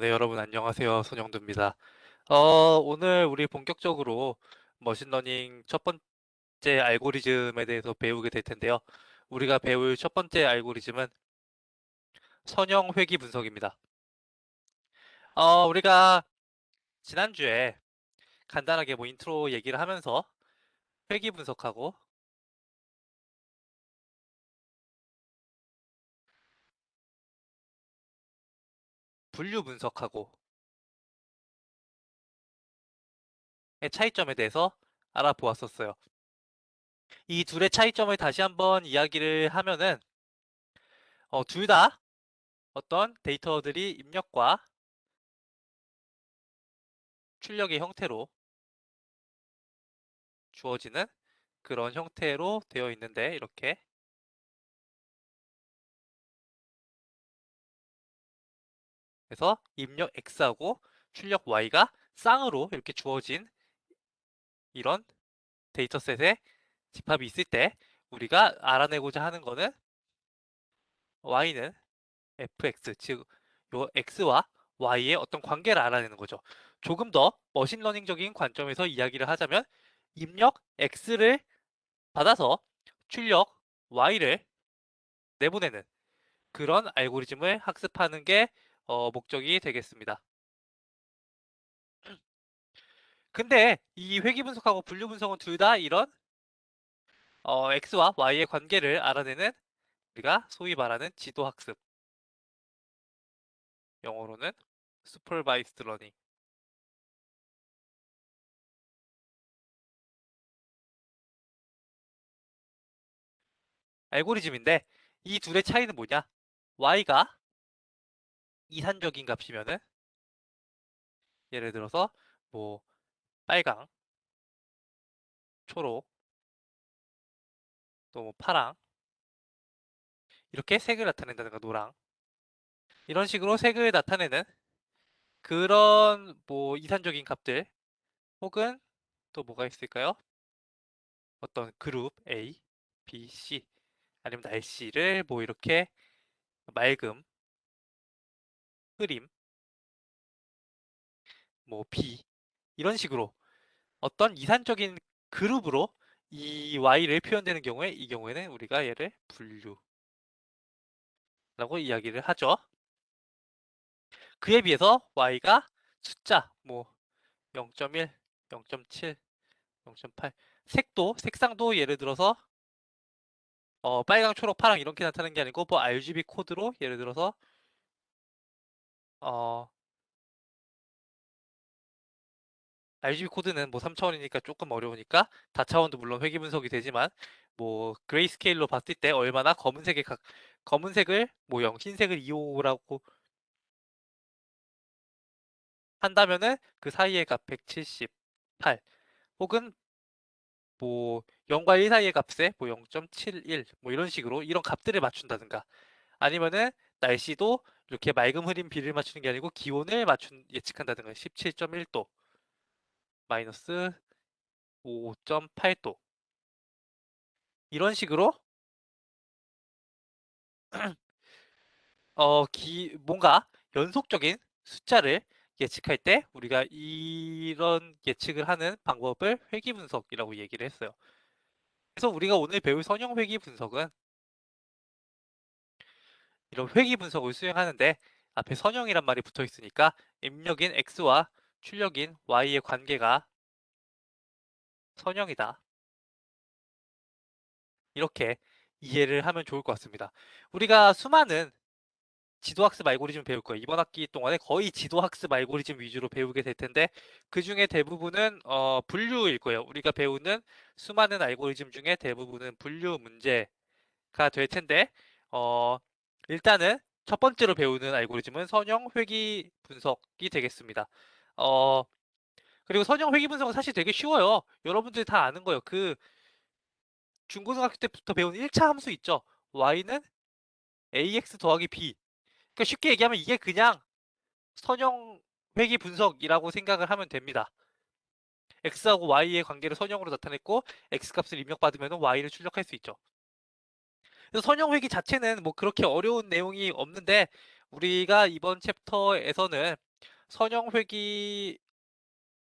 네, 여러분 안녕하세요. 손영두입니다. 오늘 우리 본격적으로 머신러닝 첫 번째 알고리즘에 대해서 배우게 될 텐데요. 우리가 배울 첫 번째 알고리즘은 선형 회귀 분석입니다. 우리가 지난주에 간단하게 뭐 인트로 얘기를 하면서 회귀 분석하고 분류 분석하고의 차이점에 대해서 알아보았었어요. 이 둘의 차이점을 다시 한번 이야기를 하면은 둘 다 어떤 데이터들이 입력과 출력의 형태로 주어지는 그런 형태로 되어 있는데 이렇게 그래서 입력 X하고 출력 Y가 쌍으로 이렇게 주어진 이런 데이터셋에 집합이 있을 때 우리가 알아내고자 하는 거는 Y는 fx 즉 요 X와 Y의 어떤 관계를 알아내는 거죠. 조금 더 머신러닝적인 관점에서 이야기를 하자면 입력 X를 받아서 출력 Y를 내보내는 그런 알고리즘을 학습하는 게 목적이 되겠습니다. 근데 이 회귀 분석하고 분류 분석은 둘 다 이런 X와 Y의 관계를 알아내는 우리가 소위 말하는 지도 학습, 영어로는 supervised learning 알고리즘인데 이 둘의 차이는 뭐냐? Y가 이산적인 값이면은 예를 들어서 뭐 빨강, 초록, 또 뭐 파랑 이렇게 색을 나타낸다든가 노랑 이런 식으로 색을 나타내는 그런 뭐 이산적인 값들 혹은 또 뭐가 있을까요? 어떤 그룹 A, B, C 아니면 날씨를 뭐 이렇게 맑음, 흐림, 뭐 비 이런 식으로 어떤 이산적인 그룹으로 이 y를 표현되는 경우에 이 경우에는 우리가 얘를 분류라고 이야기를 하죠. 그에 비해서 y가 숫자 뭐 0.1, 0.7, 0.8 색상도 예를 들어서 빨강, 초록, 파랑 이렇게 나타나는 게 아니고 뭐 RGB 코드로 예를 들어서 어, RGB 코드는 뭐 3차원이니까 조금 어려우니까 다차원도 물론 회귀 분석이 되지만 뭐 그레이스케일로 봤을 때 얼마나 검은색을 뭐 0, 흰색을 2호라고 한다면은 그 사이의 값 178 혹은 뭐 0과 1 사이의 값에 뭐 0.71 뭐 이런 식으로 이런 값들을 맞춘다든가 아니면은 날씨도 이렇게 맑음 흐림 비를 맞추는 게 아니고 기온을 예측한다든가 17.1도 마이너스 5.8도 이런 식으로 뭔가 연속적인 숫자를 예측할 때 우리가 이런 예측을 하는 방법을 회귀 분석이라고 얘기를 했어요. 그래서 우리가 오늘 배울 선형 회귀 분석은 이런 회귀 분석을 수행하는데 앞에 선형이란 말이 붙어 있으니까 입력인 x와 출력인 y의 관계가 선형이다. 이렇게 이해를 하면 좋을 것 같습니다. 우리가 수많은 지도학습 알고리즘 배울 거예요. 이번 학기 동안에 거의 지도학습 알고리즘 위주로 배우게 될 텐데 그 중에 대부분은 분류일 거예요. 우리가 배우는 수많은 알고리즘 중에 대부분은 분류 문제가 될 텐데 어, 일단은 첫 번째로 배우는 알고리즘은 선형 회귀 분석이 되겠습니다. 어, 그리고 선형 회귀 분석은 사실 되게 쉬워요. 여러분들이 다 아는 거예요. 그 중고등학교 때부터 배운 1차 함수 있죠. y는 ax 더하기 b. 그러니까 쉽게 얘기하면 이게 그냥 선형 회귀 분석이라고 생각을 하면 됩니다. x하고 y의 관계를 선형으로 나타냈고 x 값을 입력받으면 y를 출력할 수 있죠. 그래서 선형 회귀 자체는 뭐 그렇게 어려운 내용이 없는데 우리가 이번 챕터에서는 선형 회귀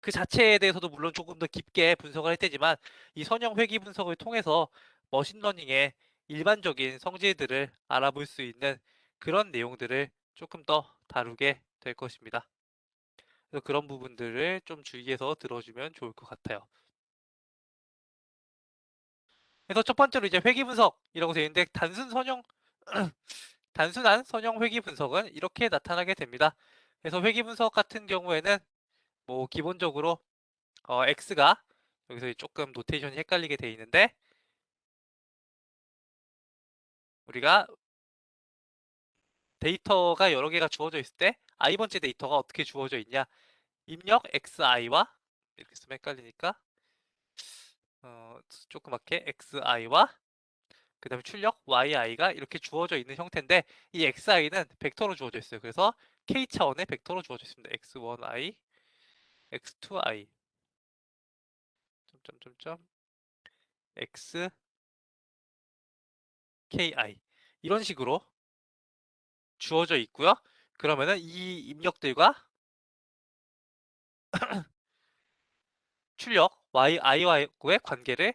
그 자체에 대해서도 물론 조금 더 깊게 분석을 할 테지만 이 선형 회귀 분석을 통해서 머신러닝의 일반적인 성질들을 알아볼 수 있는 그런 내용들을 조금 더 다루게 될 것입니다. 그래서 그런 부분들을 좀 주의해서 들어주면 좋을 것 같아요. 그래서 첫 번째로 이제 회귀 분석이라고 되어 있는데 단순한 선형 회귀 분석은 이렇게 나타나게 됩니다. 그래서 회귀 분석 같은 경우에는 뭐 기본적으로 x가 여기서 조금 노테이션이 헷갈리게 돼 있는데 우리가 데이터가 여러 개가 주어져 있을 때 i번째 데이터가 어떻게 주어져 있냐 입력 xi와 이렇게 쓰면 헷갈리니까 조그맣게 xi와 그 다음에 출력 yi가 이렇게 주어져 있는 형태인데 이 xi는 벡터로 주어져 있어요. 그래서 k 차원의 벡터로 주어져 있습니다. x1i, x2i, 점점점점 x, ki 이런 식으로 주어져 있고요. 그러면은 이 입력들과 출력 yi와의 관계를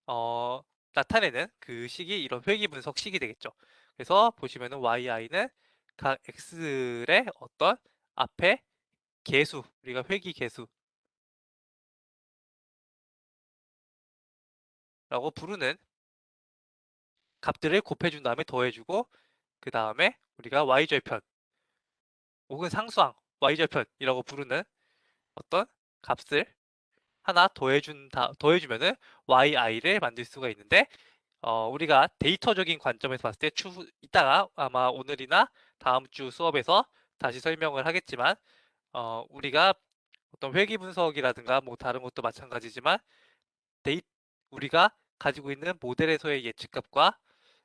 어, 나타내는 그 식이 이런 회귀 분석 식이 되겠죠. 그래서 보시면은 yi는 각 x의 어떤 앞에 개수, 우리가 회귀 개수라고 부르는 값들을 곱해준 다음에 더해주고 그 다음에 우리가 y절편 혹은 상수항 y절편이라고 부르는 어떤 값을 하나 더해주면은 yi를 만들 수가 있는데 우리가 데이터적인 관점에서 봤을 때 이따가 아마 오늘이나 다음 주 수업에서 다시 설명을 하겠지만 우리가 어떤 회귀 분석이라든가 뭐 다른 것도 마찬가지지만 데이 우리가 가지고 있는 모델에서의 예측값과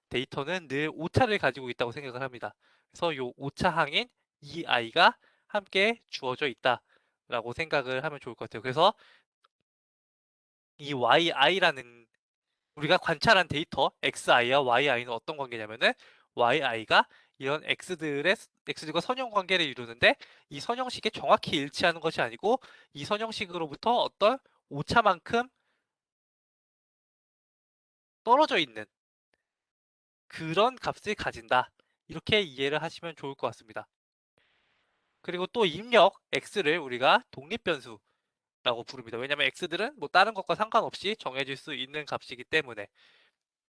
데이터는 늘 오차를 가지고 있다고 생각을 합니다. 그래서 이 오차항인 이 i가 함께 주어져 있다라고 생각을 하면 좋을 것 같아요. 그래서 이 yi라는 우리가 관찰한 데이터 xi와 yi는 어떤 관계냐면은 yi가 이런 x들과 선형 관계를 이루는데 이 선형식에 정확히 일치하는 것이 아니고 이 선형식으로부터 어떤 오차만큼 떨어져 있는 그런 값을 가진다. 이렇게 이해를 하시면 좋을 것 같습니다. 그리고 또 입력 x를 우리가 독립변수라고 부릅니다. 왜냐하면 x들은 뭐 다른 것과 상관없이 정해질 수 있는 값이기 때문에.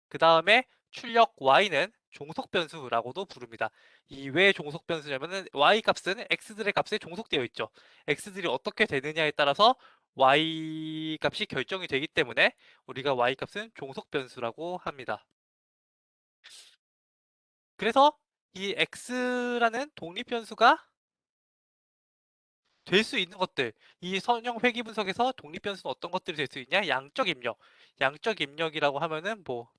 그 다음에 출력 y는 종속변수라고도 부릅니다. 이 왜 종속변수냐면은 y 값은 x들의 값에 종속되어 있죠. x들이 어떻게 되느냐에 따라서 y 값이 결정이 되기 때문에 우리가 y 값은 종속변수라고 합니다. 그래서 이 x라는 독립변수가 될 수 있는 것들, 이 선형 회귀 분석에서 독립변수는 어떤 것들이 될 수 있냐? 양적 입력. 양적 입력이라고 하면은 뭐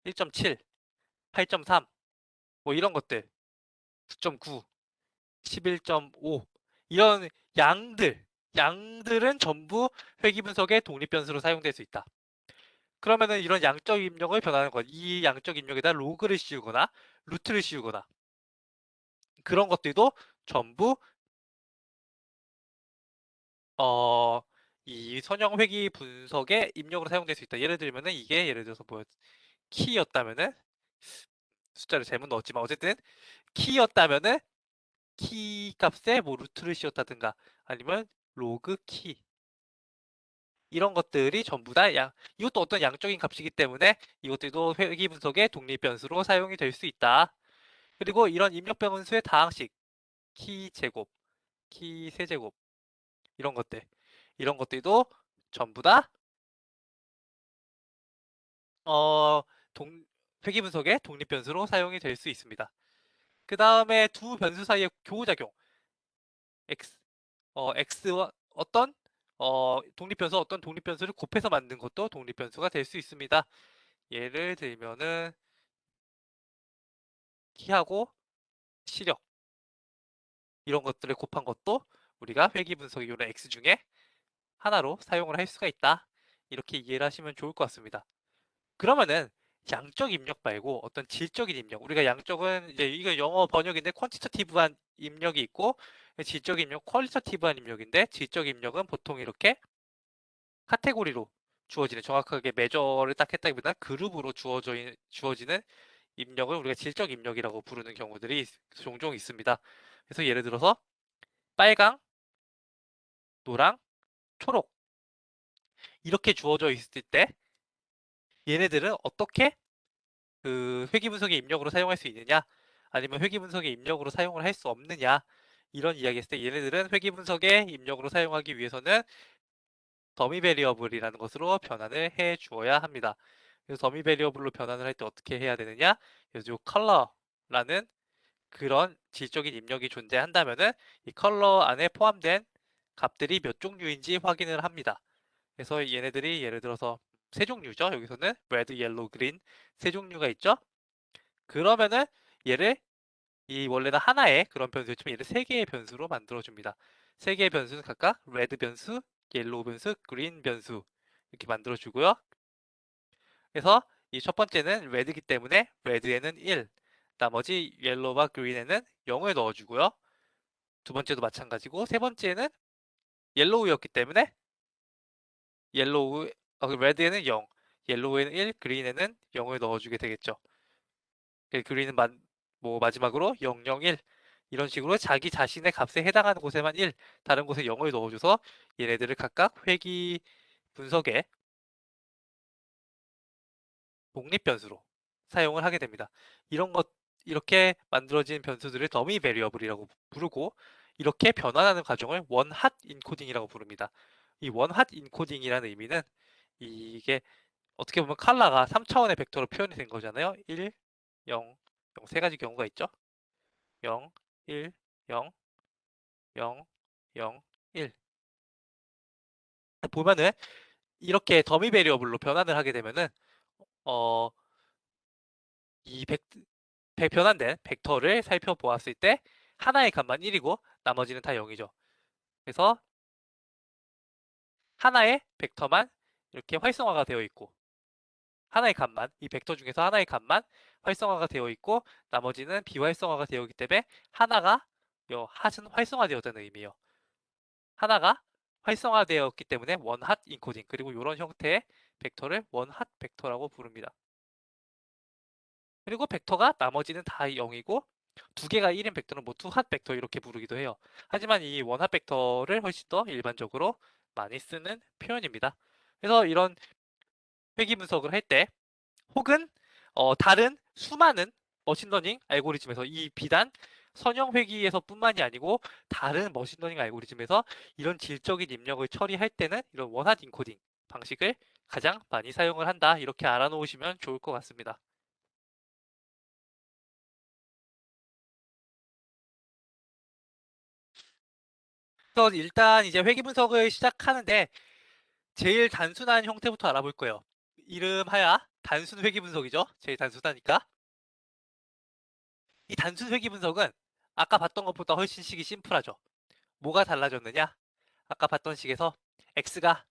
1.7, 8.3, 뭐 이런 것들, 9.9, 11.5 이런 양들은 전부 회귀 분석의 독립 변수로 사용될 수 있다. 그러면은 이런 양적 입력을 변하는 것, 이 양적 입력에다 로그를 씌우거나 루트를 씌우거나 그런 것들도 전부 어, 이 선형 회귀 분석의 입력으로 사용될 수 있다. 예를 들면은 이게 예를 들어서 뭐 키였다면은 숫자를 잘못 넣었지만 어쨌든 키였다면은 키 값에 뭐 루트를 씌웠다든가 아니면 로그 키 이런 것들이 전부 다 이것도 어떤 양적인 값이기 때문에 이것들도 회귀 분석의 독립 변수로 사용이 될 수 있다. 그리고 이런 입력 변수의 다항식, 키 제곱, 키 세제곱 이런 것들도 전부 다 어, 회귀 분석의 독립 변수로 사용이 될 수 있습니다. 그 다음에 두 변수 사이의 교호작용, x, x와 어떤 독립 변수를 곱해서 만든 것도 독립 변수가 될 수 있습니다. 예를 들면은 키하고 시력 이런 것들을 곱한 것도 우리가 회귀 분석 이론의 x 중에 하나로 사용을 할 수가 있다. 이렇게 이해를 하시면 좋을 것 같습니다. 그러면은 양적 입력 말고 어떤 질적인 입력. 우리가 양적은 이제 이거 영어 번역인데 퀀티터티브한 입력이 있고 질적 입력, 퀄리터티브한 입력인데 질적 입력은 보통 이렇게 카테고리로 주어지는 정확하게 매저를 딱 했다기보다 그룹으로 주어지는 입력을 우리가 질적 입력이라고 부르는 경우들이 종종 있습니다. 그래서 예를 들어서 빨강, 노랑, 초록 이렇게 주어져 있을 때 얘네들은 어떻게 그 회귀 분석의 입력으로 사용할 수 있느냐 아니면 회귀 분석의 입력으로 사용을 할 수 없느냐 이런 이야기 했을 때 얘네들은 회귀 분석의 입력으로 사용하기 위해서는 더미 베리어블이라는 것으로 변환을 해 주어야 합니다. 그래서 더미 베리어블로 변환을 할 때 어떻게 해야 되느냐? 그래서 요 컬러라는 그런 질적인 입력이 존재한다면은 이 컬러 안에 포함된 값들이 몇 종류인지 확인을 합니다. 그래서 얘네들이 예를 들어서 세 종류죠. 여기서는 레드, 옐로우, 그린 세 종류가 있죠. 그러면은 얘를 이 원래는 하나의 그런 변수였지만 얘를 세 개의 변수로 만들어줍니다. 세 개의 변수는 각각 레드 변수, 옐로우 변수, 그린 변수 이렇게 만들어주고요. 그래서 이 첫 번째는 레드이기 때문에 레드에는 1, 나머지 옐로우와 그린에는 0을 넣어주고요. 두 번째도 마찬가지고 세 번째는 옐로우였기 때문에 옐로우, 레드에는 0, 옐로우에는 1, 그린에는 0을 넣어주게 되겠죠. 그린은 뭐 마지막으로 0, 0, 1 이런 식으로 자기 자신의 값에 해당하는 곳에만 1, 다른 곳에 0을 넣어줘서 얘네들을 각각 회귀 분석에 독립 변수로 사용을 하게 됩니다. 이렇게 만들어진 변수들을 더미 베리어블이라고 부르고 이렇게 변환하는 과정을 원핫 인코딩이라고 부릅니다. 이 원핫 인코딩이라는 의미는 이게 어떻게 보면 칼라가 3차원의 벡터로 표현이 된 거잖아요. 1, 0, 0 세 가지 경우가 있죠. 0, 1, 0, 0, 0, 1. 보면은 이렇게 더미 베리어블로 변환을 하게 되면은 어, 이 변환된 벡터를 살펴보았을 때 하나의 값만 1이고 나머지는 다 0이죠. 그래서 하나의 벡터만 이렇게 활성화가 되어 있고 하나의 값만 이 벡터 중에서 하나의 값만 활성화가 되어 있고 나머지는 비활성화가 되어 있기 때문에 하나가 핫은 활성화되었다는 의미예요. 하나가 활성화되었기 때문에 원핫 인코딩 그리고 이런 형태의 벡터를 원핫 벡터라고 부릅니다. 그리고 벡터가 나머지는 다 0이고 두 개가 1인 벡터는 뭐 투핫 벡터 이렇게 부르기도 해요. 하지만 이 원핫 벡터를 훨씬 더 일반적으로 많이 쓰는 표현입니다. 그래서 이런 회귀 분석을 할 때 혹은 다른 수많은 머신러닝 알고리즘에서 이 비단 선형 회귀에서뿐만이 아니고 다른 머신러닝 알고리즘에서 이런 질적인 입력을 처리할 때는 이런 원핫 인코딩 방식을 가장 많이 사용을 한다. 이렇게 알아놓으시면 좋을 것 같습니다. 그래서 일단 이제 회귀 분석을 시작하는데 제일 단순한 형태부터 알아볼 거예요. 이름하야 단순 회귀 분석이죠. 제일 단순하니까. 이 단순 회귀 분석은 아까 봤던 것보다 훨씬 식이 심플하죠. 뭐가 달라졌느냐? 아까 봤던 식에서 x가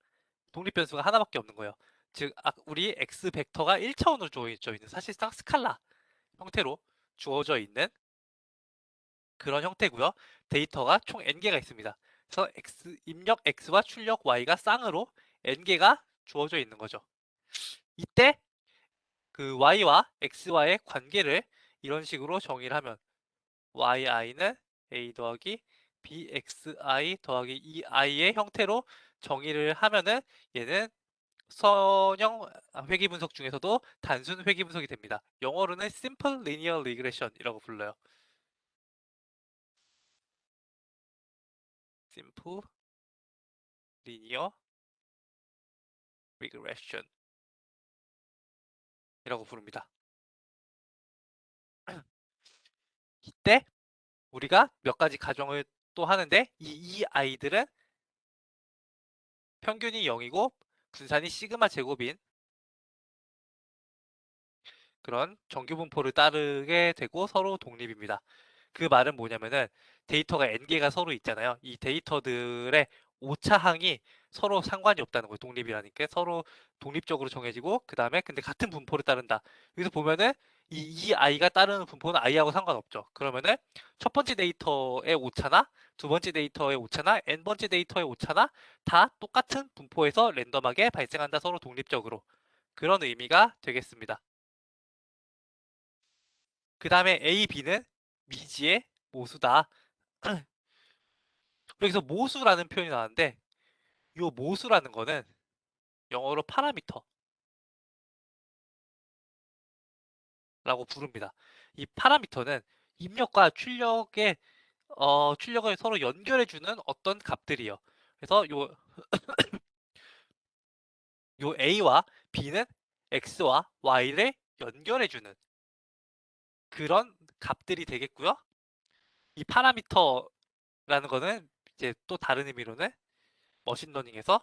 독립 변수가 하나밖에 없는 거예요. 즉, 우리 x 벡터가 1차원으로 주어져 있는 사실상 스칼라 형태로 주어져 있는 그런 형태고요. 데이터가 총 n개가 있습니다. 그래서 입력 x와 출력 y가 쌍으로 n개가 주어져 있는 거죠. 이때 그 y와 x와의 관계를 이런 식으로 정의를 하면 yi는 a 더하기 bxi 더하기 2i의 형태로 정의를 하면은 얘는 선형 회귀 분석 중에서도 단순 회귀 분석이 됩니다. 영어로는 simple linear regression이라고 불러요. simple linear regression이라고 부릅니다. 이때 우리가 몇 가지 가정을 또 하는데 이 아이들은 평균이 0이고 분산이 시그마 제곱인 그런 정규 분포를 따르게 되고 서로 독립입니다. 그 말은 뭐냐면은 데이터가 n개가 서로 있잖아요. 이 데이터들의 오차항이 서로 상관이 없다는 거예요. 독립이라니까 서로 독립적으로 정해지고 그 다음에 근데 같은 분포를 따른다. 여기서 보면은 이 i가 따르는 분포는 i하고 상관없죠. 그러면은 첫 번째 데이터의 오차나 두 번째 데이터의 오차나 n 번째 데이터의 오차나 다 똑같은 분포에서 랜덤하게 발생한다. 서로 독립적으로. 그런 의미가 되겠습니다. 그 다음에 A, B는 미지의 모수다. 여기서 모수라는 표현이 나왔는데 이 모수라는 거는 영어로 파라미터라고 부릅니다. 이 파라미터는 입력과 출력을 서로 연결해주는 어떤 값들이요. 그래서 요 A와 B는 X와 Y를 연결해주는 그런 값들이 되겠고요. 이 파라미터라는 거는 이제 또 다른 의미로는 머신러닝에서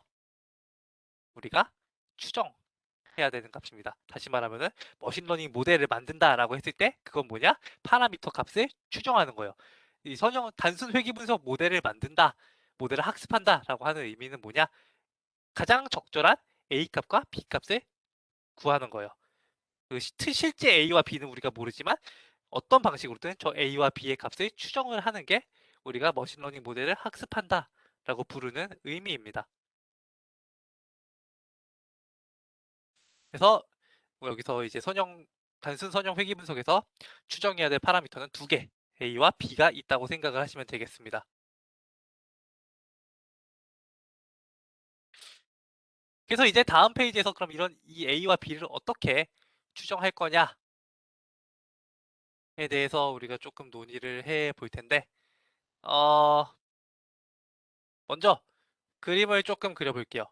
우리가 추정해야 되는 값입니다. 다시 말하면은 머신러닝 모델을 만든다라고 했을 때 그건 뭐냐? 파라미터 값을 추정하는 거예요. 이 단순 회귀 분석 모델을 만든다, 모델을 학습한다라고 하는 의미는 뭐냐? 가장 적절한 A 값과 B 값을 구하는 거예요. 실제 A와 B는 우리가 모르지만 어떤 방식으로든 저 A와 B의 값을 추정을 하는 게 우리가 머신러닝 모델을 학습한다라고 부르는 의미입니다. 그래서 여기서 이제 단순 선형 회귀 분석에서 추정해야 될 파라미터는 두 개, A와 B가 있다고 생각을 하시면 되겠습니다. 그래서 이제 다음 페이지에서 그럼 이 A와 B를 어떻게 추정할 거냐에 대해서 우리가 조금 논의를 해 볼 텐데, 어, 먼저 그림을 조금 그려볼게요.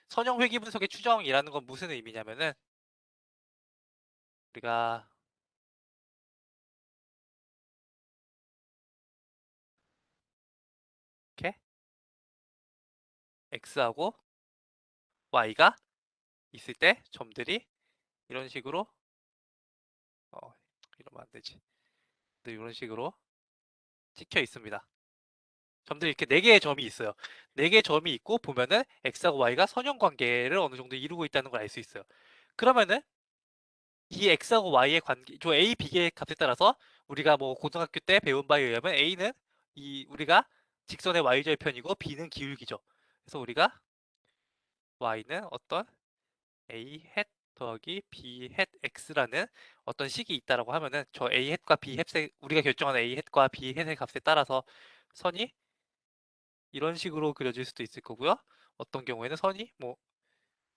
선형 회귀 분석의 추정이라는 건 무슨 의미냐면은 우리가 이렇게 X하고 Y가 있을 때 점들이 이런 식으로 어, 이러면 안 되지. 이런 식으로 찍혀 있습니다. 점들이 이렇게 4개의 점이 있어요. 4개의 점이 있고 보면은 X하고 Y가 선형 관계를 어느 정도 이루고 있다는 걸 알 수 있어요. 그러면은 이 X하고 Y의 관계, 저 A, B의 값에 따라서 우리가 뭐 고등학교 때 배운 바에 의하면 A는 우리가 직선의 Y절편이고 B는 기울기죠. 그래서 우리가 Y는 어떤 A 햇 더하기 B 햇 X라는 어떤 식이 있다라고 하면은 저 A 햇과 B 햇의 우리가 결정하는 A 햇과 B 햇의 값에 따라서 선이 이런 식으로 그려질 수도 있을 거고요. 어떤 경우에는 선이 뭐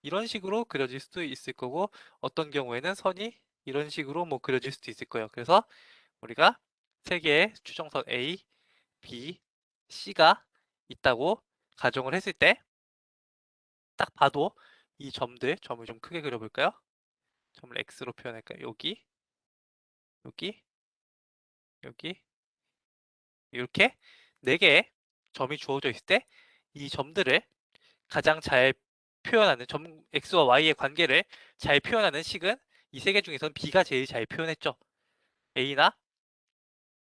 이런 식으로 그려질 수도 있을 거고 어떤 경우에는 선이 이런 식으로 뭐 그려질 수도 있을 거예요. 그래서 우리가 세 개의 추정선 A, B, C가 있다고 가정을 했을 때 딱 봐도 이 점을 좀 크게 그려볼까요? 점을 X로 표현할까요? 여기, 여기, 여기, 이렇게 네 개의 점이 주어져 있을 때 이 점들을 가장 잘 표현하는 X와 Y의 관계를 잘 표현하는 식은 이 세 개 중에서는 B가 제일 잘 표현했죠. A나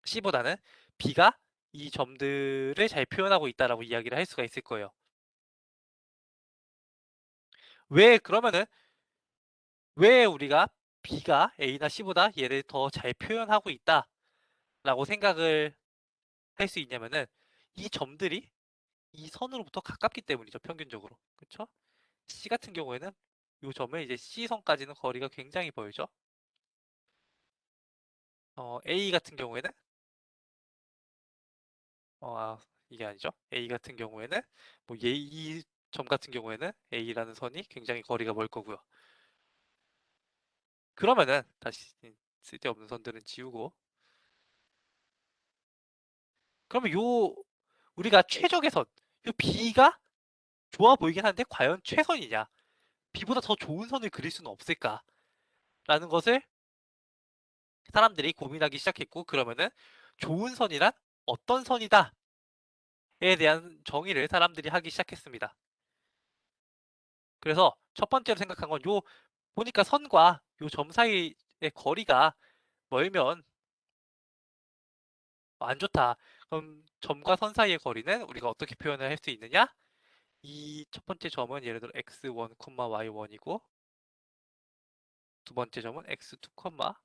C보다는 B가 이 점들을 잘 표현하고 있다라고 이야기를 할 수가 있을 거예요. 그러면은 왜 우리가 B가 A나 C보다 얘를 더 잘 표현하고 있다라고 생각을 할 수 있냐면은 이 점들이 이 선으로부터 가깝기 때문이죠. 평균적으로. 그렇죠? C 같은 경우에는 이 점을 이제 C선까지는 거리가 굉장히 멀죠. A 같은 경우에는 이게 아니죠. A 같은 경우에는 이 점 같은 경우에는 A라는 선이 굉장히 거리가 멀 거고요. 그러면은 다시 쓸데없는 선들은 지우고 그러면 우리가 최적의 선, 요 B가 좋아 보이긴 한데 과연 최선이냐? B보다 더 좋은 선을 그릴 수는 없을까라는 것을 사람들이 고민하기 시작했고 그러면은 좋은 선이란 어떤 선이다에 대한 정의를 사람들이 하기 시작했습니다. 그래서 첫 번째로 생각한 건 보니까 선과 요 점 사이의 거리가 멀면 안 좋다. 그럼 점과 선 사이의 거리는 우리가 어떻게 표현을 할 수 있느냐? 이 첫 번째 점은 예를 들어 x1, y1이고 두 번째 점은 x2,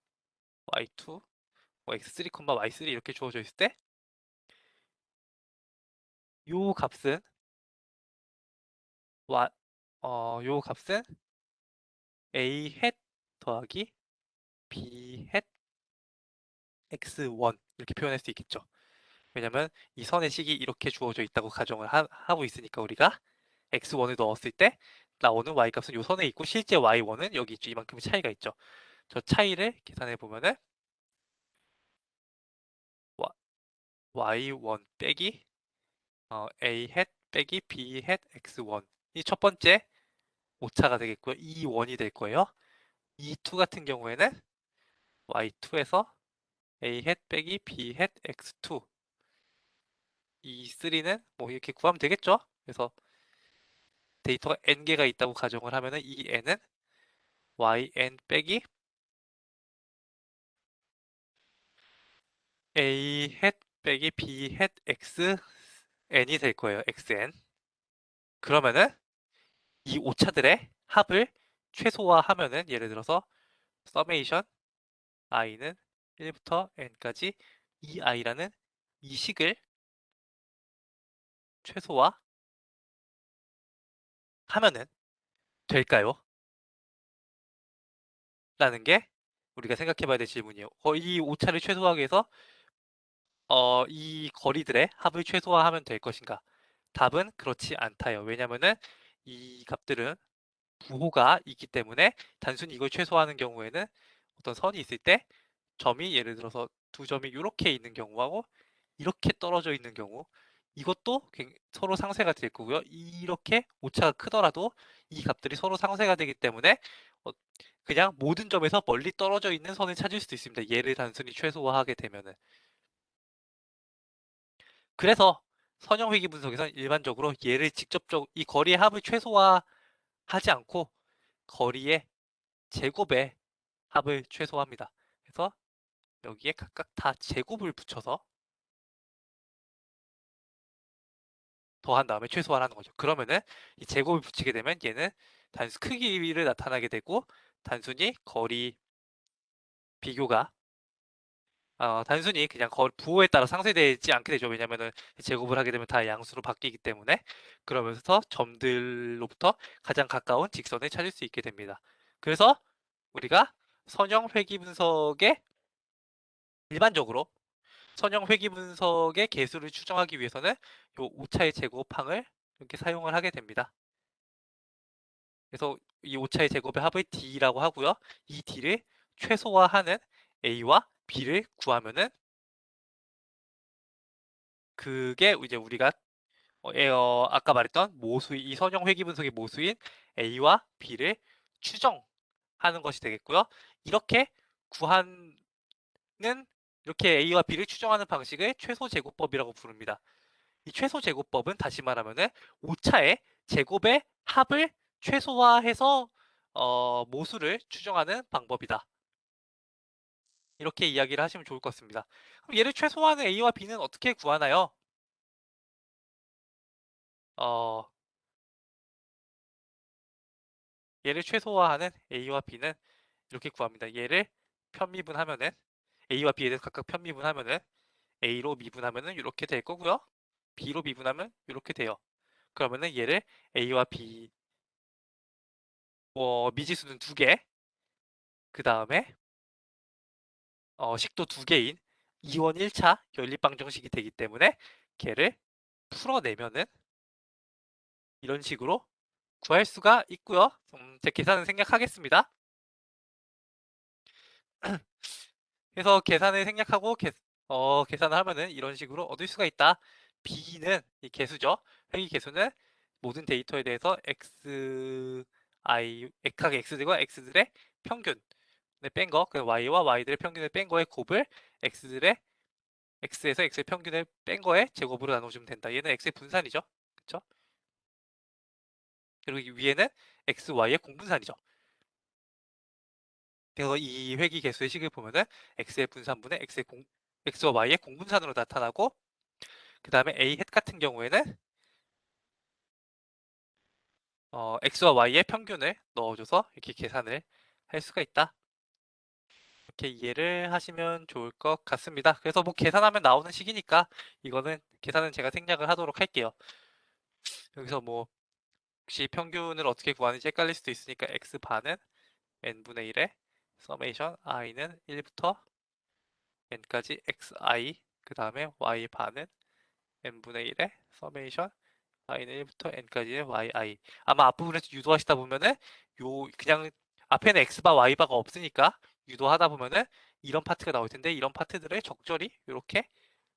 y2, 뭐 x3, y3 이렇게 주어져 있을 때 요 값은 와, 요 값은 a 햇 더하기 b 햇 x1 이렇게 표현할 수 있겠죠. 왜냐면 이 선의 식이 이렇게 주어져 있다고 가정을 하고 있으니까 우리가 x1을 넣었을 때 나오는 y 값은 요 선에 있고 실제 y1은 여기 있죠. 이만큼의 차이가 있죠. 저 차이를 계산해 보면은 y1 빼기 a 햇 빼기 b 햇 x1 이 첫 번째 오차가 되겠고요. 이 원이 될 거예요. 이 2 같은 경우에는 y2에서 a 햇 빼기 b 햇 x2 이 3는 뭐 이렇게 구하면 되겠죠? 그래서 데이터가 n개가 있다고 가정을 하면은 이 n은 yn 빼기 a 햇 빼기 b 햇 x n이 될 거예요. xn. 그러면은 이 오차들의 합을 최소화하면은 예를 들어서 서메이션 i는 1부터 n까지 이 i라는 이 식을 최소화하면은 될까요? 라는 게 우리가 생각해 봐야 될 질문이에요. 이 오차를 최소화하기 위해서 이 거리들의 합을 최소화하면 될 것인가? 답은 그렇지 않다요. 왜냐면은 이 값들은 부호가 있기 때문에 단순히 이걸 최소화하는 경우에는 어떤 선이 있을 때 점이 예를 들어서 두 점이 이렇게 있는 경우하고 이렇게 떨어져 있는 경우 이것도 서로 상쇄가 될 거고요. 이렇게 오차가 크더라도 이 값들이 서로 상쇄가 되기 때문에 어, 그냥 모든 점에서 멀리 떨어져 있는 선을 찾을 수도 있습니다. 얘를 단순히 최소화하게 되면은. 그래서 선형 회귀 분석에서는 일반적으로 얘를 직접적으로 이 거리의 합을 최소화하지 않고 거리의 제곱의 합을 최소화합니다. 그래서 여기에 각각 다 제곱을 붙여서 더한 다음에 최소화를 하는 거죠. 그러면은 이 제곱을 붙이게 되면 얘는 단수 크기를 나타나게 되고 단순히 거리 비교가 단순히 그냥 부호에 따라 상쇄되지 않게 되죠. 왜냐면은 제곱을 하게 되면 다 양수로 바뀌기 때문에 그러면서 점들로부터 가장 가까운 직선을 찾을 수 있게 됩니다. 그래서 우리가 선형 회귀 분석의 일반적으로 선형 회귀 분석의 개수를 추정하기 위해서는 요 오차의 제곱항을 이렇게 사용을 하게 됩니다. 그래서 이 오차의 제곱의 합을 D라고 하고요. 이 D를 최소화하는 A와 B를 구하면은 그게 이제 우리가 아까 말했던 이 선형 회귀 분석의 모수인 A와 B를 추정하는 것이 되겠고요. 이렇게 구하는 이렇게 A와 B를 추정하는 방식을 최소 제곱법이라고 부릅니다. 이 최소 제곱법은 다시 말하면은 오차의 제곱의 합을 최소화해서 모수를 추정하는 방법이다. 이렇게 이야기를 하시면 좋을 것 같습니다. 그럼 얘를 최소화하는 A와 B는 어떻게 구하나요? 어, 얘를 최소화하는 A와 B는 이렇게 구합니다. 얘를 편미분하면은 A와 B에 대해서 각각 편미분하면은 A로 미분하면은 이렇게 될 거고요. B로 미분하면 이렇게 돼요. 그러면은 얘를 A와 B 미지수는 두 개, 그 다음에 식도 두 개인 2원 1차 연립방정식이 되기 때문에 걔를 풀어내면은 이런 식으로 구할 수가 있고요. 제 계산은 생략하겠습니다. 그래서 계산을 생략하고 계산을 하면은 이런 식으로 얻을 수가 있다. B는 이 개수죠. 회귀 개수는 모든 데이터에 대해서 각각 x들과 x들의 평균을 뺀 거, 그 y와 y들의 평균을 뺀 거의 곱을 x들의 x에서 x의 평균을 뺀 거에 제곱으로 나눠주면 된다. 얘는 x의 분산이죠. 그쵸? 그리고 이 위에는 x, y의 공분산이죠. 그래서 이 회귀 개수의 식을 보면은 x의 분산분의 x의 x와 y의 공분산으로 나타나고 그 다음에 a 햇 같은 경우에는 x와 y의 평균을 넣어줘서 이렇게 계산을 할 수가 있다. 이렇게 이해를 하시면 좋을 것 같습니다. 그래서 뭐 계산하면 나오는 식이니까 이거는 계산은 제가 생략을 하도록 할게요. 여기서 뭐 혹시 평균을 어떻게 구하는지 헷갈릴 수도 있으니까 x반은 n분의 1에 서메이션 i는 1부터 n까지 xi 그 다음에 y반은 n분의 1에 서메이션 i는 1부터 n까지의 yi. 아마 앞부분에서 유도하시다 보면은 그냥 앞에는 x바 y바가 없으니까 유도하다 보면은 이런 파트가 나올 텐데 이런 파트들을 적절히 이렇게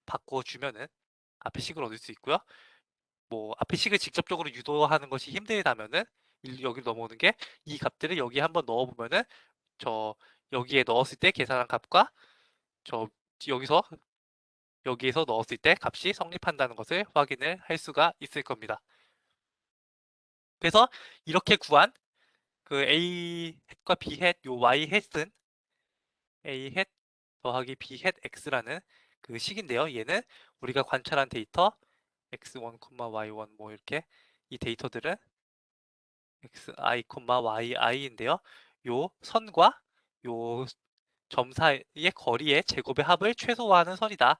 바꿔주면은 앞에 식을 얻을 수 있고요. 뭐 앞에 식을 직접적으로 유도하는 것이 힘들다면은 여기 넘어오는 게 이 값들을 여기에 한번 넣어보면은 저 여기에 넣었을 때 계산한 값과 저 여기서 여기에서 넣었을 때 값이 성립한다는 것을 확인을 할 수가 있을 겁니다. 그래서 이렇게 구한 그 a 햇과 b 햇, 요 y 햇은 a 햇 더하기 b 햇 x라는 그 식인데요. 얘는 우리가 관찰한 데이터 x1, y1 뭐 이렇게 이 데이터들은 xi, yi인데요. 요 선과 요 점 사이의 거리의 제곱의 합을 최소화하는 선이다.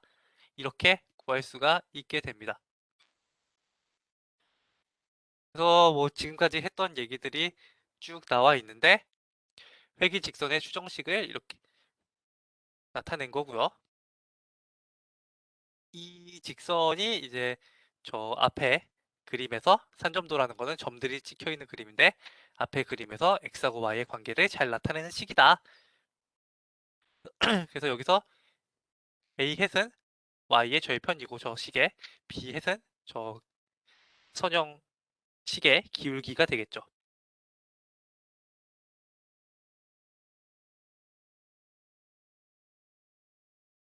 이렇게 구할 수가 있게 됩니다. 그래서 뭐 지금까지 했던 얘기들이 쭉 나와 있는데 회기 직선의 추정식을 이렇게 나타낸 거고요. 이 직선이 이제 저 앞에 그림에서 산점도라는 거는 점들이 찍혀 있는 그림인데 앞에 그림에서 x하고 y의 관계를 잘 나타내는 식이다. 그래서 여기서 a 햇은 y의 절편이고 저 식의 b 햇은 저 선형 식의 기울기가 되겠죠.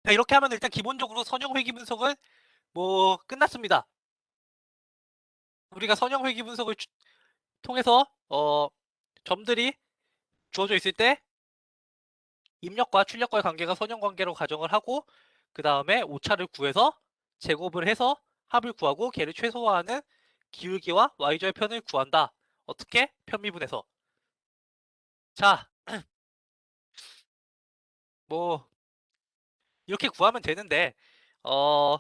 이렇게 하면 일단 기본적으로 선형 회귀 분석은 뭐 끝났습니다. 우리가 선형 회귀 분석을 통해서 점들이 주어져 있을 때 입력과 출력과의 관계가 선형 관계로 가정을 하고 그 다음에 오차를 구해서 제곱을 해서 합을 구하고 걔를 최소화하는 기울기와 y절편을 구한다. 어떻게? 편미분해서. 자, 뭐 이렇게 구하면 되는데 어,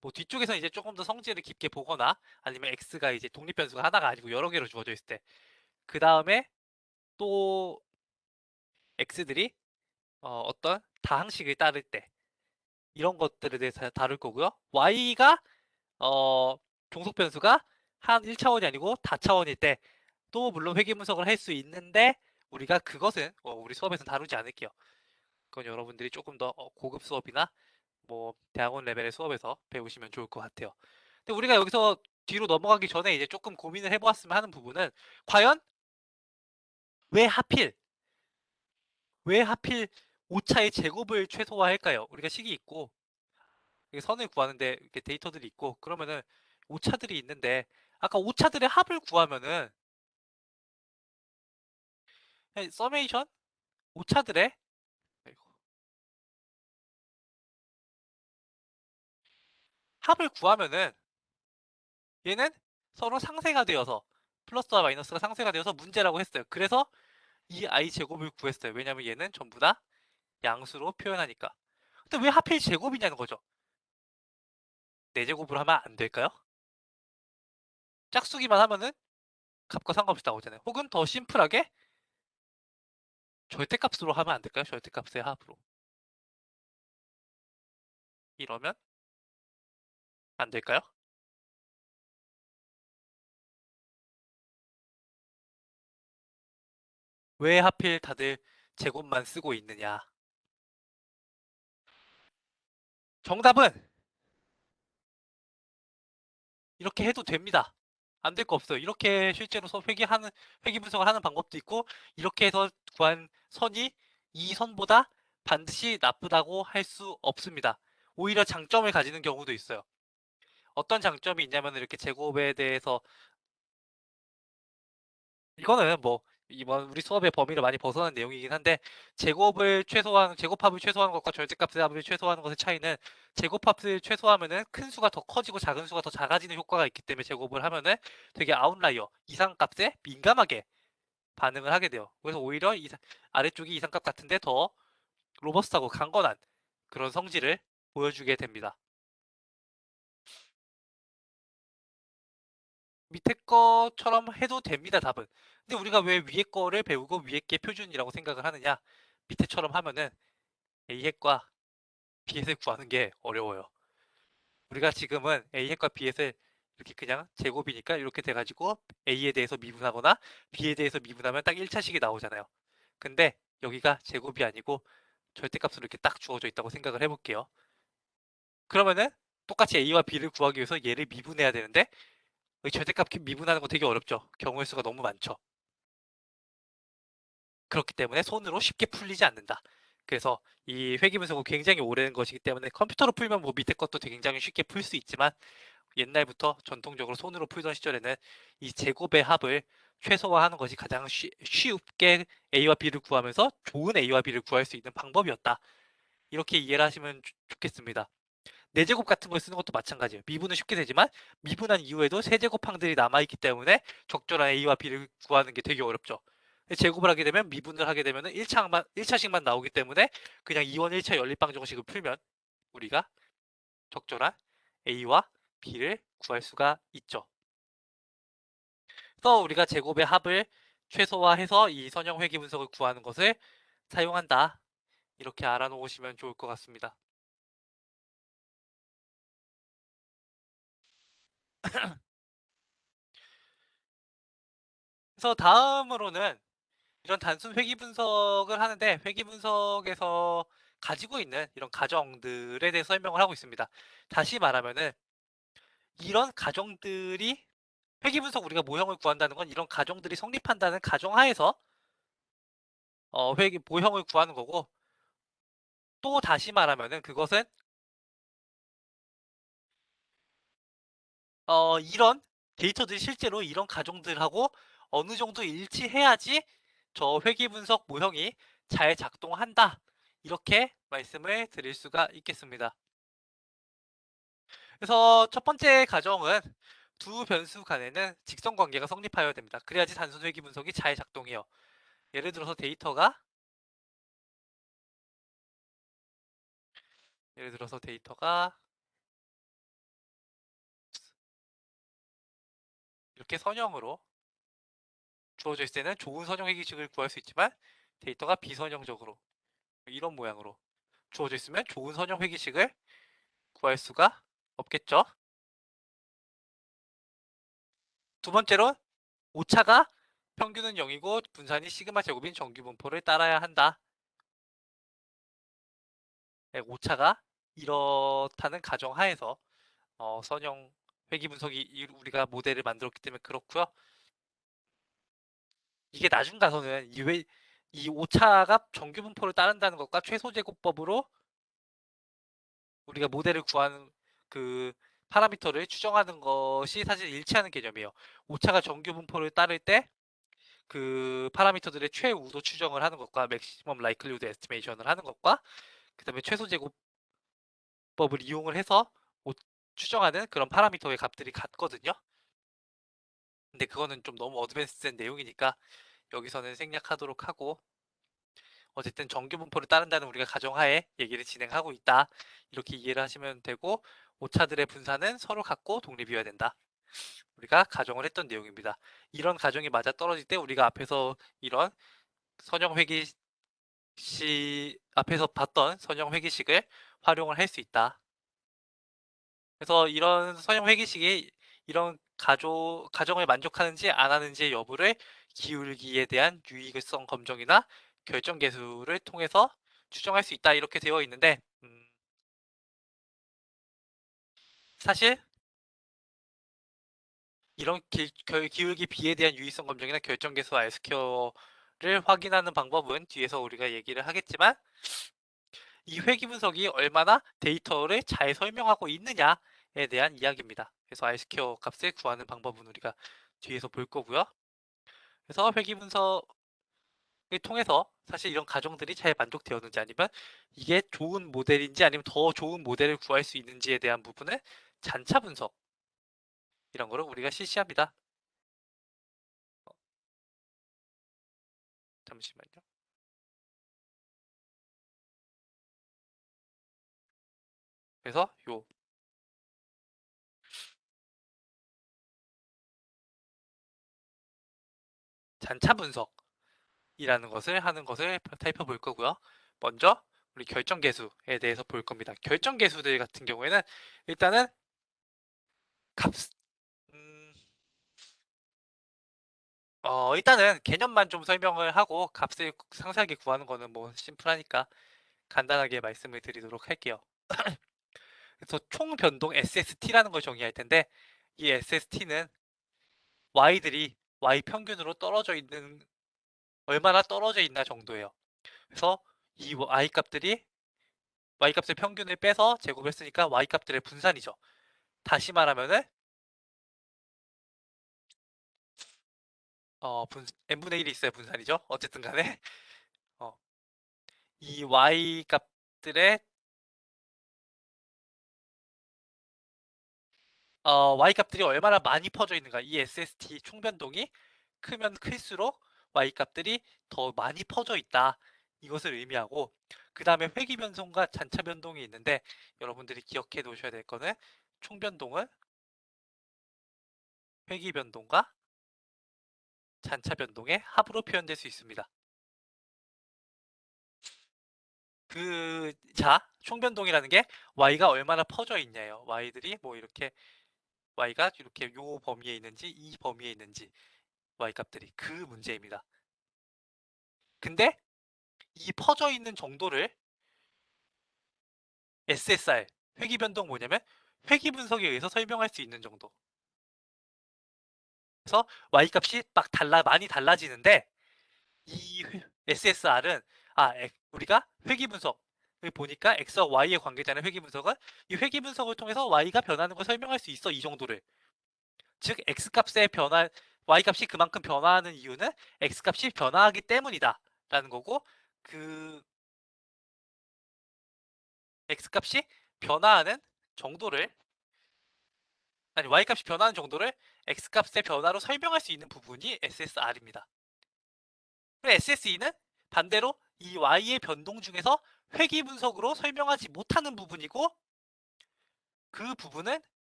뭐 뒤쪽에서 이제 조금 더 성질을 깊게 보거나 아니면 x가 이제 독립변수가 하나가 아니고 여러 개로 주어져 있을 때 그 다음에 또 x들이 어떤 다항식을 따를 때 이런 것들에 대해서 다룰 거고요. y가 어, 종속 변수가 한 1차원이 아니고 다차원일 때 또 물론 회귀 분석을 할 수 있는데 우리가 그것은 우리 수업에서 다루지 않을게요. 그건 여러분들이 조금 더 고급 수업이나 뭐 대학원 레벨의 수업에서 배우시면 좋을 것 같아요. 근데 우리가 여기서 뒤로 넘어가기 전에 이제 조금 고민을 해보았으면 하는 부분은 과연 왜 하필 왜 하필 오차의 제곱을 최소화할까요? 우리가 식이 있고 선을 구하는데 이렇게 데이터들이 있고 그러면은 오차들이 있는데 아까 오차들의 합을 구하면은 서메이션 오차들의 합을 구하면은 얘는 서로 상쇄가 되어서 플러스와 마이너스가 상쇄가 되어서 문제라고 했어요. 그래서 이 i 제곱을 구했어요. 왜냐면 얘는 전부 다 양수로 표현하니까. 근데 왜 하필 제곱이냐는 거죠. 4제곱으로 하면 안 될까요? 짝수기만 하면은 값과 상관없이 나오잖아요. 혹은 더 심플하게 절대값으로 하면 안 될까요? 절대값의 합으로. 이러면 안 될까요? 왜 하필 다들 제곱만 쓰고 있느냐? 정답은 이렇게 해도 됩니다. 안 될 거 없어요. 이렇게 실제로 회귀 분석을 하는 방법도 있고, 이렇게 해서 구한 선이 이 선보다 반드시 나쁘다고 할 수 없습니다. 오히려 장점을 가지는 경우도 있어요. 어떤 장점이 있냐면 이렇게 제곱에 대해서 이거는 뭐 이번 우리 수업의 범위를 많이 벗어난 내용이긴 한데 제곱합을 최소화하는 것과 절대값의 합을 최소화하는 것의 차이는 제곱합을 최소화하면은 큰 수가 더 커지고 작은 수가 더 작아지는 효과가 있기 때문에 제곱을 하면은 되게 아웃라이어 이상값에 민감하게 반응을 하게 돼요. 그래서 오히려 아래쪽이 이상값 같은데 더 로버스트하고 강건한 그런 성질을 보여주게 됩니다. 밑에 거처럼 해도 됩니다, 답은. 근데 우리가 왜 위에 거를 배우고 위에 게 표준이라고 생각을 하느냐? 밑에처럼 하면은 A핵과 B핵을 구하는 게 어려워요. 우리가 지금은 A핵과 B핵을 이렇게 그냥 제곱이니까 이렇게 돼가지고 A에 대해서 미분하거나 B에 대해서 미분하면 딱 1차식이 나오잖아요. 근데 여기가 제곱이 아니고 절대값으로 이렇게 딱 주어져 있다고 생각을 해볼게요. 그러면은 똑같이 A와 B를 구하기 위해서 얘를 미분해야 되는데 절대값 미분하는 거 되게 어렵죠. 경우의 수가 너무 많죠. 그렇기 때문에 손으로 쉽게 풀리지 않는다. 그래서 이 회귀분석은 굉장히 오래된 것이기 때문에 컴퓨터로 풀면 뭐 밑에 것도 굉장히 쉽게 풀 수 있지만 옛날부터 전통적으로 손으로 풀던 시절에는 이 제곱의 합을 최소화하는 것이 가장 쉽게 A와 B를 구하면서 좋은 A와 B를 구할 수 있는 방법이었다. 이렇게 이해를 하시면 좋겠습니다. 네제곱 같은 걸 쓰는 것도 마찬가지예요. 미분은 쉽게 되지만 미분한 이후에도 세제곱항들이 남아있기 때문에 적절한 A와 B를 구하는 게 되게 어렵죠. 제곱을 하게 되면 미분을 하게 되면 1차식만 나오기 때문에 그냥 2원 1차 연립방 정식을 풀면 우리가 적절한 A와 B를 구할 수가 있죠. 그래서 우리가 제곱의 합을 최소화해서 이 선형 회귀 분석을 구하는 것을 사용한다. 이렇게 알아놓으시면 좋을 것 같습니다. 그래서 다음으로는 이런 단순 회귀 분석을 하는데 회귀 분석에서 가지고 있는 이런 가정들에 대해 설명을 하고 있습니다. 다시 말하면은 이런 가정들이 회귀 분석 우리가 모형을 구한다는 건 이런 가정들이 성립한다는 가정하에서 회귀 모형을 구하는 거고 또 다시 말하면은 그것은 이런 데이터들이 실제로 이런 가정들하고 어느 정도 일치해야지 저 회귀 분석 모형이 잘 작동한다. 이렇게 말씀을 드릴 수가 있겠습니다. 그래서 첫 번째 가정은 두 변수 간에는 직선 관계가 성립하여야 됩니다. 그래야지 단순 회귀 분석이 잘 작동해요. 예를 들어서 데이터가 이렇게 선형으로 주어져 있을 때는 좋은 선형 회귀식을 구할 수 있지만 데이터가 비선형적으로 이런 모양으로 주어져 있으면 좋은 선형 회귀식을 구할 수가 없겠죠. 두 번째로 오차가 평균은 0이고 분산이 시그마 제곱인 정규 분포를 따라야 한다. 네, 오차가 이렇다는 가정하에서 선형 회귀 분석이 우리가 모델을 만들었기 때문에 그렇고요. 이게 나중 가서는 이 오차가 정규 분포를 따른다는 것과 최소 제곱법으로 우리가 모델을 구하는 그 파라미터를 추정하는 것이 사실 일치하는 개념이에요. 오차가 정규 분포를 따를 때 그 파라미터들의 최우도 추정을 하는 것과 맥시멈 라이클리후드 에스티메이션을 하는 것과 그다음에 최소 제곱법을 이용을 해서 추정하는 그런 파라미터의 값들이 같거든요. 근데 그거는 좀 너무 어드밴스된 내용이니까 여기서는 생략하도록 하고 어쨌든 정규 분포를 따른다는 우리가 가정하에 얘기를 진행하고 있다. 이렇게 이해를 하시면 되고 오차들의 분산은 서로 같고 독립이어야 된다. 우리가 가정을 했던 내용입니다. 이런 가정이 맞아 떨어질 때 우리가 앞에서 이런 선형 회귀시 앞에서 봤던 선형 회귀식을 활용을 할 수 있다. 그래서 이런 선형 회귀식이 이런 가정을 만족하는지 안 하는지의 여부를 기울기에 대한 유의성 검정이나 결정 계수를 통해서 추정할 수 있다. 이렇게 되어 있는데 사실 이런 기울기 B에 대한 유의성 검정이나 결정 계수 R스퀘어를 확인하는 방법은 뒤에서 우리가 얘기를 하겠지만 이 회귀 분석이 얼마나 데이터를 잘 설명하고 있느냐에 대한 이야기입니다. 그래서 R스퀘어 값을 구하는 방법은 우리가 뒤에서 볼 거고요. 그래서 회귀 분석 통해서 사실 이런 가정들이 잘 만족되었는지 아니면 이게 좋은 모델인지 아니면 더 좋은 모델을 구할 수 있는지에 대한 부분을 잔차 분석 이런 거를 우리가 실시합니다. 어, 잠시만요. 그래서 요 잔차 분석이라는 것을 하는 것을 살펴볼 거고요. 먼저 우리 결정 계수에 대해서 볼 겁니다. 결정 계수들 같은 경우에는 일단은 값, 음, 일단은 개념만 좀 설명을 하고 값을 상세하게 구하는 거는 뭐 심플하니까 간단하게 말씀을 드리도록 할게요. 그래서 총 변동 SST라는 걸 정의할 텐데 이 SST는 Y들이 Y 평균으로 떨어져 있는 얼마나 떨어져 있나 정도예요. 그래서 이 Y 값들이 Y 값의 평균을 빼서 제곱했으니까 Y 값들의 분산이죠. 다시 말하면은 n분의 1이 있어야 분산이죠. 어쨌든 간에 어, 이 Y 값들의 Y 값들이 얼마나 많이 퍼져 있는가 이 SST 총변동이 크면 클수록 Y 값들이 더 많이 퍼져 있다. 이것을 의미하고 그 다음에 회귀 변동과 잔차 변동이 있는데 여러분들이 기억해 놓으셔야 될 거는 총변동은 회귀 변동과 잔차 변동의 합으로 표현될 수 있습니다. 총변동이라는 게 Y가 얼마나 퍼져 있냐예요. Y들이 뭐 이렇게 Y가 이렇게 요 범위에 있는지 이 범위에 있는지 Y 값들이 그 문제입니다. 근데 이 퍼져 있는 정도를 SSR, 회귀 변동 뭐냐면 회귀 분석에 의해서 설명할 수 있는 정도. 그래서 Y 값이 막 많이 달라지는데 이 SSR은 우리가 회귀 분석을 보니까 X와 Y의 관계자는 회귀 분석은 이 회귀 분석을 통해서 Y가 변하는 걸 설명할 수 있어 이 정도를. 즉 X 값의 변화, Y 값이 그만큼 변화하는 이유는 X 값이 변화하기 때문이다라는 거고 그 X 값이 변화하는 정도를 Y 값이 변하는 정도를 X 값의 변화로 설명할 수 있는 부분이 SSR입니다. SSE는 반대로 이 Y의 변동 중에서 회귀 분석으로 설명하지 못하는 부분이고 그 부분은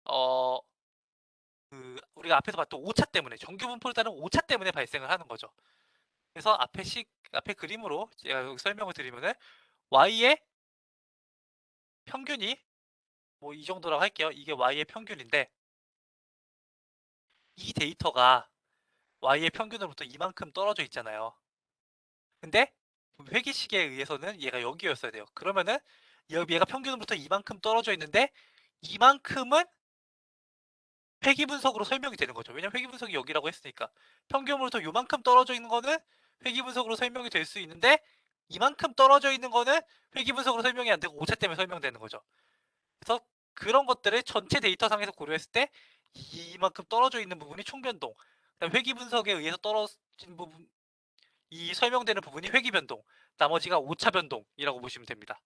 어, 우리가 앞에서 봤던 오차 때문에 정규 분포를 따른 오차 때문에 발생을 하는 거죠. 그래서 앞에 그림으로 제가 여기 설명을 드리면은 Y의 평균이 뭐 이 정도라고 할게요. 이게 Y의 평균인데 이 데이터가 Y의 평균으로부터 이만큼 떨어져 있잖아요. 근데 회귀식에 의해서는 얘가 여기였어야 돼요. 그러면은 얘가 평균으로부터 이만큼 떨어져 있는데 이만큼은 회귀 분석으로 설명이 되는 거죠. 왜냐면 회귀 분석이 여기라고 했으니까. 평균으로부터 요만큼 떨어져 있는 거는 회귀 분석으로 설명이 될 수 있는데 이만큼 떨어져 있는 거는 회귀 분석으로 설명이 안 되고 오차 때문에 설명되는 거죠. 그래서 그런 것들을 전체 데이터상에서 고려했을 때 이만큼 떨어져 있는 부분이 총변동, 회귀 분석에 의해서 떨어진 부분, 이 설명되는 부분이 회귀 변동, 나머지가 오차 변동이라고 보시면 됩니다.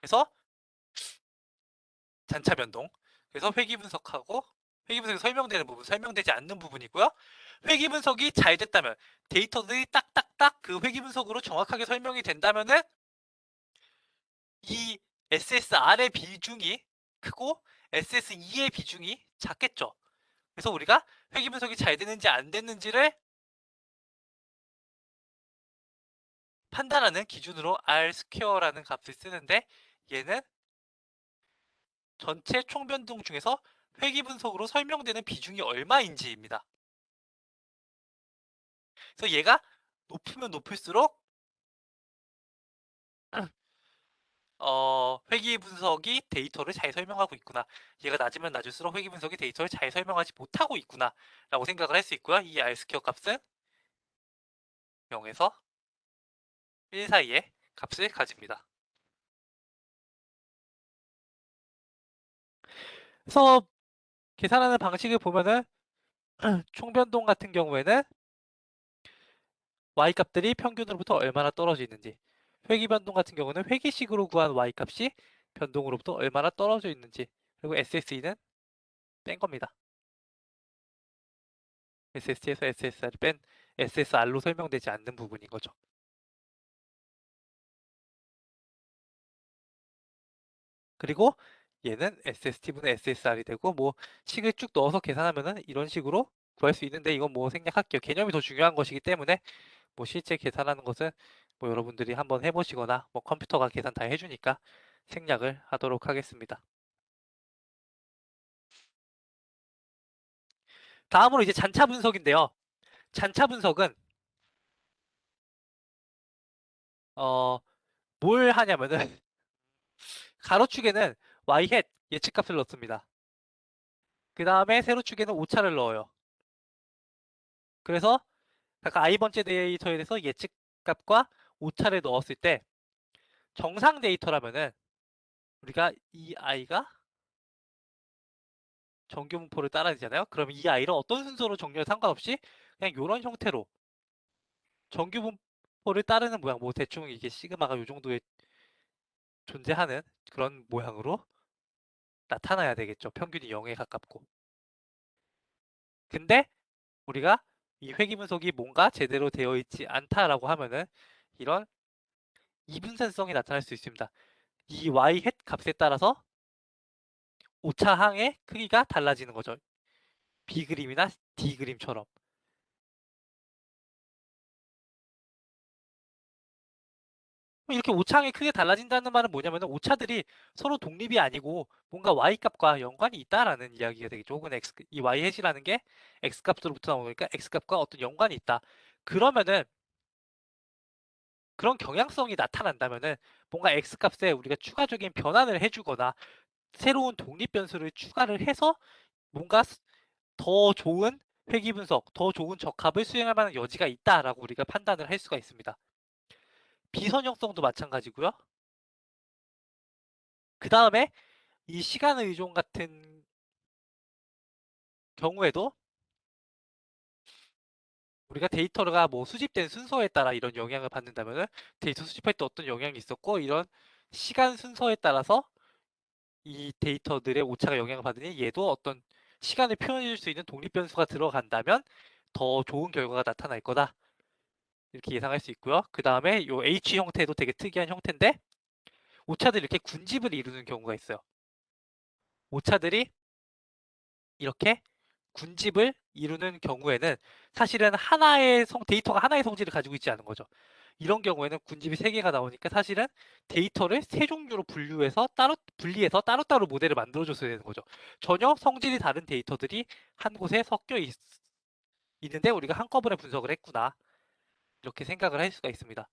그래서 잔차 변동. 그래서 회귀 분석하고 회귀 분석이 설명되는 부분, 설명되지 않는 부분이고요. 회귀 분석이 잘 됐다면 데이터들이 딱딱딱 그 회귀 분석으로 정확하게 설명이 된다면은 이 SSR의 비중이 크고 SSE의 비중이 작겠죠. 그래서 우리가 회귀 분석이 잘 됐는지 안 됐는지를 판단하는 기준으로 R 스퀘어라는 값을 쓰는데 얘는 전체 총변동 중에서 회귀 분석으로 설명되는 비중이 얼마인지입니다. 그래서 얘가 높으면 높을수록 회귀 분석이 데이터를 잘 설명하고 있구나. 얘가 낮으면 낮을수록 회귀 분석이 데이터를 잘 설명하지 못하고 있구나. 라고 생각을 할 수 있고요. 이 R스퀘어 값은 0에서 1 사이의 값을 가집니다. 그래서 계산하는 방식을 보면은 총변동 같은 경우에는 y값들이 평균으로부터 얼마나 떨어져 있는지, 회귀변동 같은 경우는 회귀식으로 구한 y값이 변동으로부터 얼마나 떨어져 있는지, 그리고 SSE는 뺀 겁니다. SST에서 SSR을 뺀 SSR로 설명되지 않는 부분인 거죠. 그리고 얘는 SST분의 SSR이 되고 뭐 식을 쭉 넣어서 계산하면은 이런 식으로 구할 수 있는데 이건 뭐 생략할게요. 개념이 더 중요한 것이기 때문에 뭐 실제 계산하는 것은 뭐 여러분들이 한번 해보시거나 뭐 컴퓨터가 계산 다 해주니까 생략을 하도록 하겠습니다. 다음으로 이제 잔차 분석인데요. 잔차 분석은 어, 뭘 하냐면은 가로축에는 y hat 예측값을 넣습니다. 그 다음에 세로축에는 오차를 넣어요. 그래서 각각 i번째 데이터에 대해서 예측값과 오차를 넣었을 때 정상 데이터라면은 우리가 이 i가 정규분포를 따라야 되잖아요. 그럼 이 i를 어떤 순서로 정렬 상관없이 그냥 이런 형태로 정규분포를 따르는 모양, 뭐 대충 이게 시그마가 이 정도에 존재하는 그런 모양으로 나타나야 되겠죠. 평균이 0에 가깝고. 근데 우리가 이 회귀분석이 뭔가 제대로 되어 있지 않다라고 하면은 이런 이분산성이 나타날 수 있습니다. 이 y hat 값에 따라서 오차항의 크기가 달라지는 거죠. B 그림이나 D 그림처럼. 이렇게 오차항이 크게 달라진다는 말은 뭐냐면 오차들이 서로 독립이 아니고 뭔가 y값과 연관이 있다라는 이야기가 되겠죠. 혹은 이 y hat이라는 게 x값으로부터 나오니까 x값과 어떤 연관이 있다. 그러면은 그런 경향성이 나타난다면은 뭔가 x값에 우리가 추가적인 변환을 해주거나 새로운 독립 변수를 추가를 해서 뭔가 더 좋은 회귀 분석, 더 좋은 적합을 수행할 만한 여지가 있다라고 우리가 판단을 할 수가 있습니다. 비선형성도 마찬가지고요. 그 다음에 이 시간 의존 같은 경우에도 우리가 데이터가 뭐 수집된 순서에 따라 이런 영향을 받는다면은 데이터 수집할 때 어떤 영향이 있었고 이런 시간 순서에 따라서 이 데이터들의 오차가 영향을 받으니 얘도 어떤 시간을 표현해 줄 수 있는 독립 변수가 들어간다면 더 좋은 결과가 나타날 거다. 이렇게 예상할 수 있고요. 그 다음에 요 H 형태도 되게 특이한 형태인데 오차들이 이렇게 군집을 이루는 경우가 있어요. 오차들이 이렇게 군집을 이루는 경우에는 사실은 데이터가 하나의 성질을 가지고 있지 않은 거죠. 이런 경우에는 군집이 세 개가 나오니까 사실은 데이터를 세 종류로 분리해서 따로따로 모델을 만들어줬어야 되는 거죠. 전혀 성질이 다른 데이터들이 한 곳에 있는데 우리가 한꺼번에 분석을 했구나. 이렇게 생각을 할 수가 있습니다.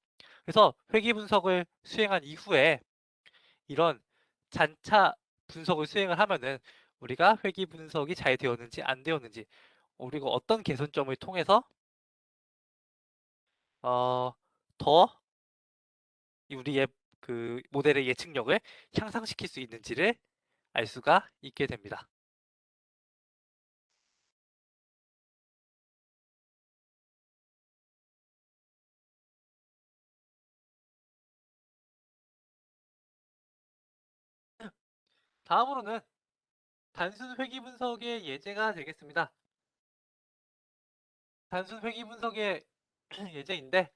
그래서 회귀 분석을 수행한 이후에 이런 잔차 분석을 수행을 하면은 우리가 회귀 분석이 잘 되었는지 안 되었는지 그리고 어떤 개선점을 통해서 어, 더 우리의 그 모델의 예측력을 향상시킬 수 있는지를 알 수가 있게 됩니다. 다음으로는 단순 회귀 분석의 예제가 되겠습니다. 단순 회귀 분석의 예제인데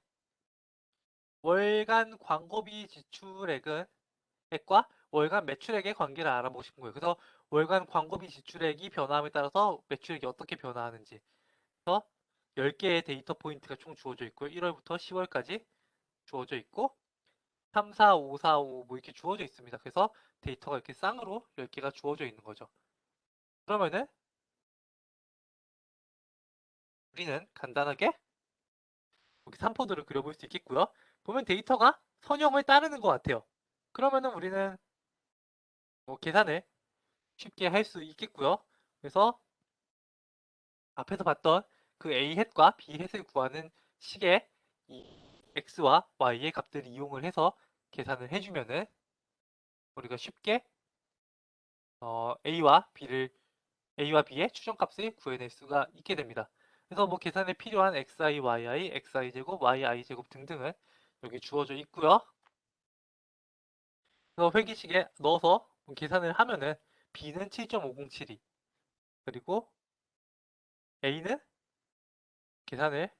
월간 광고비 액과 월간 매출액의 관계를 알아보신 거예요. 그래서 월간 광고비 지출액이 변함에 따라서 매출액이 어떻게 변화하는지. 그래서 10개의 데이터 포인트가 총 주어져 있고요. 1월부터 10월까지 주어져 있고 3, 4, 5, 4, 5 뭐 이렇게 주어져 있습니다. 그래서 데이터가 이렇게 쌍으로 10개가 주어져 있는 거죠. 그러면은 우리는 간단하게 여기 3포드를 그려볼 수 있겠고요. 보면 데이터가 선형을 따르는 것 같아요. 그러면은 우리는 뭐 계산을 쉽게 할 수 있겠고요. 그래서 앞에서 봤던 그 A 햇과 B 햇을 구하는 식의 이 X와 Y의 값들을 이용을 해서 계산을 해주면은 우리가 쉽게 A와 B를 a와 b의 추정값을 구해낼 수가 있게 됩니다. 그래서 뭐 계산에 필요한 xi, yi, xi 제곱, yi 제곱 등등은 여기 주어져 있고요. 그래서 회기식에 넣어서 계산을 하면은 b는 7.507이 그리고 a는 계산을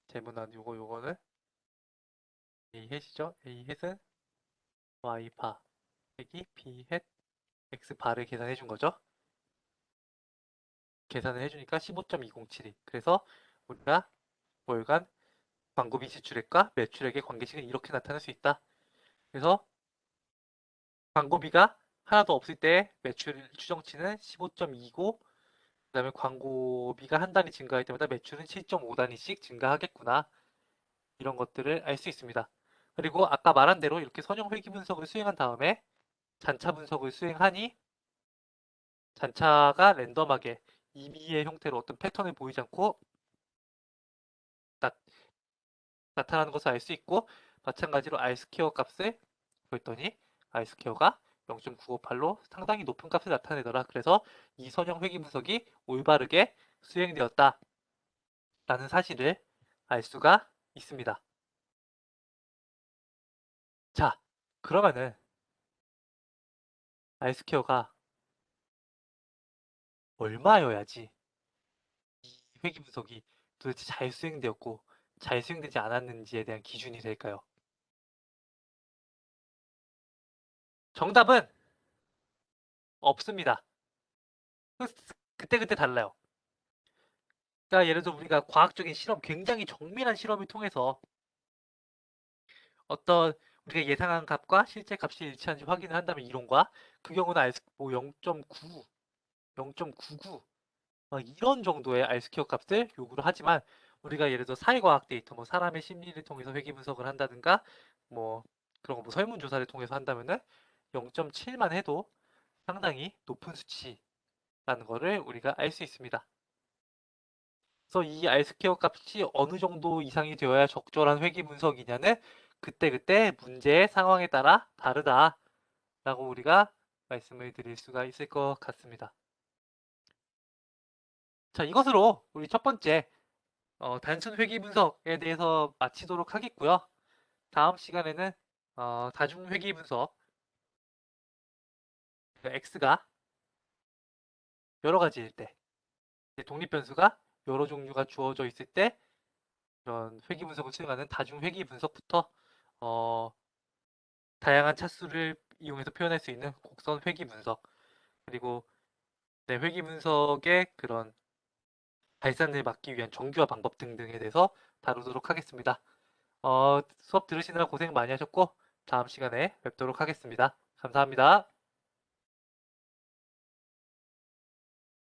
제문한 요거는 a 햇이죠. a 햇은 y 바 빼기 b 햇 x 바를 계산해 준 거죠. 계산을 해주니까 15.207이. 그래서 우리가 월간 광고비 지출액과 매출액의 관계식은 이렇게 나타낼 수 있다. 그래서 광고비가 하나도 없을 때 매출 추정치는 15.2고 그다음에 광고비가 한 단위 증가할 때마다 매출은 7.5단위씩 증가하겠구나. 이런 것들을 알 수 있습니다. 그리고 아까 말한 대로 이렇게 선형 회귀 분석을 수행한 다음에 잔차 분석을 수행하니 잔차가 랜덤하게 임의의 형태로 어떤 패턴을 보이지 않고 나타나는 것을 알 수 있고 마찬가지로 R스퀘어 값을 구했더니 R스퀘어가 0.958로 상당히 높은 값을 나타내더라. 그래서 이 선형 회귀 분석이 올바르게 수행되었다. 라는 사실을 알 수가 있습니다. 자, 그러면은 R스퀘어가 얼마여야지 이 회귀 분석이 도대체 잘 수행되었고 잘 수행되지 않았는지에 대한 기준이 될까요? 정답은 없습니다. 그때그때 달라요. 그러니까 예를 들어 우리가 과학적인 실험, 굉장히 정밀한 실험을 통해서 어떤 우리가 예상한 값과 실제 값이 일치하는지 확인을 한다면 이론과 그 경우는 뭐 0.9, 0.99 이런 정도의 R스퀘어 값을 요구를 하지만 우리가 예를 들어 사회과학 데이터, 뭐 사람의 심리를 통해서 회귀 분석을 한다든가 뭐 그런 거 뭐 설문조사를 통해서 한다면은 0.7만 해도 상당히 높은 수치라는 거를 우리가 알 수 있습니다. 그래서 이 R스퀘어 값이 어느 정도 이상이 되어야 적절한 회귀 분석이냐는 그때그때 문제의 상황에 따라 다르다라고 우리가 말씀을 드릴 수가 있을 것 같습니다. 자, 이것으로 우리 첫 번째 단순 회귀 분석에 대해서 마치도록 하겠고요. 다음 시간에는 다중 회귀 분석, 그 X가 여러 가지일 때, 독립 변수가 여러 종류가 주어져 있을 때 그런 회귀 분석을 수행하는 다중 회귀 분석부터 어, 다양한 차수를 이용해서 표현할 수 있는 곡선 회귀 분석, 그리고 네, 회귀 분석의 그런 발산을 막기 위한 정교화 방법 등등에 대해서 다루도록 하겠습니다. 수업 들으시느라 고생 많이 하셨고 다음 시간에 뵙도록 하겠습니다. 감사합니다.